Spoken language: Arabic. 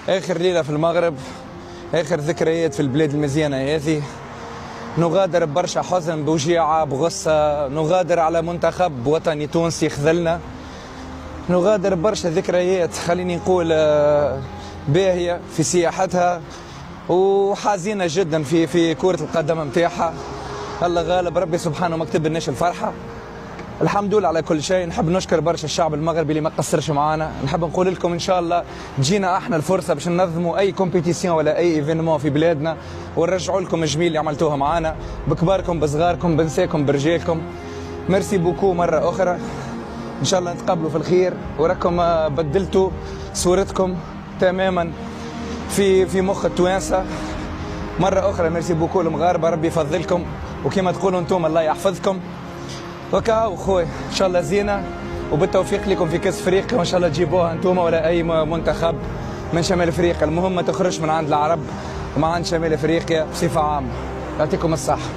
آخر ليلة في المغرب، آخر ذكريات في البلاد المزيانة هذه. نغادر ببرشا حزن، بوجيعة، بغصة، نغادر على منتخب وطني تونسي خذلنا، نغادر برشا ذكريات خليني نقول باهية في سياحتها وحزينة جدا في كرة القدم متاعها. الله غالب، ربي سبحانه ما كتب لناش الفرحة. الحمد لله على كل شيء. نحب نشكر برشا الشعب المغربي اللي ما قصرش معانا. نحب نقول لكم ان شاء الله تجينا احنا الفرصه باش ننظموا اي كومبيتيسيون ولا اي ايفينمون في بلادنا ونرجعوا لكم الجميل اللي عملتوها معانا، بكباركم بصغاركم بنساكم برجالكم. ميرسي بوكو مره اخرى، ان شاء الله نتقابلوا في الخير. وراكم بدلتوا صورتكم تماما في مخ التوانسه. مره اخرى ميرسي بوكو المغاربه، ربي يفضلكم وكما تقولوا انتم الله يحفظكم. وكاو خويا ان شاء الله زينه وبالتوفيق لكم في كاس افريقيا، وان شاء الله تجيبوها انتم ولا اي منتخب من شمال افريقيا. المهم ما تخرجش من عند العرب وما عند شمال افريقيا بصفه عامه. يعطيكم الصحه.